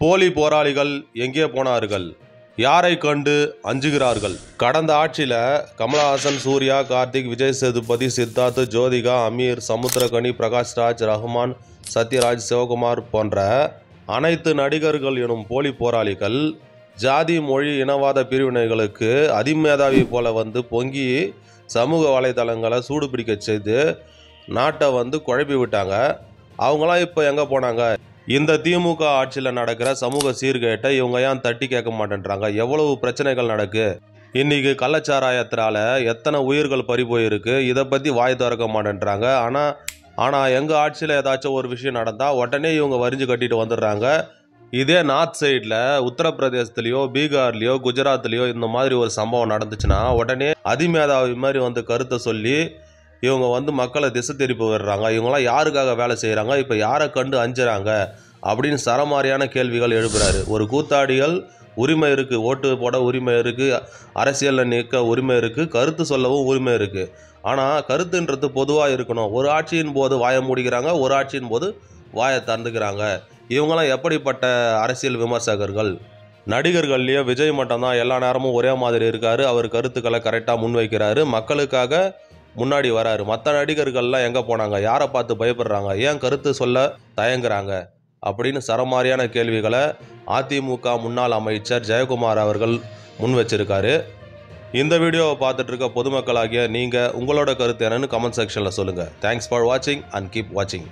போலி போராளிகள் எங்கே போனார்கள்? யாரை கண்டு அஞ்சுகிறார்கள்? கடந்த ஆட்சியில் கமலஹாசன், சூர்யா, கார்த்திக், விஜய் சேதுபதி, சித்தார்த், ஜோதிகா, அமீர், சமுத்திரகனி, பிரகாஷ்ராஜ், ரஹ்மான், சத்யராஜ், சிவகுமார் போன்ற அனைத்து நடிகர்கள் எனும் போலி போராளிகள் ஜாதி, மொழி, இனவாத பிரிவினைகளுக்கு அதிமேதாவி போல வந்து பொங்கி சமூக வலைதளங்களை சூடு பிடிக்க செய்து நாட்டை வந்து குழப்பி விட்டாங்க. அவங்களாம் இப்போ எங்கே போனாங்க? இந்த திமுக ஆட்சியில் நடக்கிற சமூக சீர்கேட்டை இவங்க ஏன் தட்டி கேட்க மாட்டேன்றாங்க? எவ்வளவு பிரச்சனைகள் நடக்கு? இன்னைக்கு கள்ளச்சாராயத்தினால எத்தனை உயிர்கள் பறி போயிருக்கு? இதை பற்றி வாய் திறக்க மாட்டேன்றாங்க. ஆனால் எங்கள் ஆட்சியில் ஏதாச்சும் ஒரு விஷயம் நடந்தால் உடனே இவங்க வரிஞ்சு கட்டிட்டு வந்துடுறாங்க. இதே நார்த் சைடில் உத்தரப்பிரதேசத்துலேயோ, பீகார்லேயோ, குஜராத்லேயோ இந்த மாதிரி ஒரு சம்பவம் நடந்துச்சுன்னா உடனே அதிமேதாவி மாதிரி வந்து கருத்தை சொல்லி இவங்க வந்து மக்களை திசை திருப்பி விடுறாங்க. இவங்களாம் யாருக்காக வேலை செய்கிறாங்க? இப்போ யாரை கண்டு அஞ்சுறாங்க அப்படின்னு சரமாரியான கேள்விகள் எழுப்புறாரு. ஒரு கூத்தாடிகள் உரிமை இருக்குது, ஓட்டு போட உரிமை இருக்குது, அரசியலில் நிற்க உரிமை இருக்குது, கருத்து சொல்லவும் உரிமை இருக்குது. ஆனால் கருத்துன்றது பொதுவாக இருக்கணும். ஒரு ஆட்சியின் போது வாயை மூடிக்கிறாங்க, ஒரு ஆட்சியின் போது வாயை திறந்துக்கிறாங்க. இவங்களாம் எப்படிப்பட்ட அரசியல் விமர்சகர்கள்? நடிகர்கள்லேயே விஜய் மட்டும்தான் எல்லா நேரமும் ஒரே மாதிரி இருக்காரு. அவர் கருத்துக்களை கரெக்டாக முன்வைக்கிறாரு, மக்களுக்காக முன்னாடி வராரு. மற்ற நடிகர்கள்லாம் எங்கே போனாங்க? யாரை பார்த்து பயப்படுறாங்க? ஏன் கருத்து சொல்ல தயங்குறாங்க? அப்படின்னு சரமாரியான கேள்விகளை அதிமுக முன்னாள் அமைச்சர் ஜெயக்குமார் அவர்கள் முன் வச்சிருக்காரு. இந்த வீடியோவை பார்த்துட்டு இருக்க பொதுமக்களாகிய நீங்கள் உங்களோட கருத்து என்னன்னு கமெண்ட் செக்ஷனில் சொல்லுங்கள். தேங்க்ஸ் ஃபார் வாட்சிங் அண்ட் கீப் வாட்சிங்.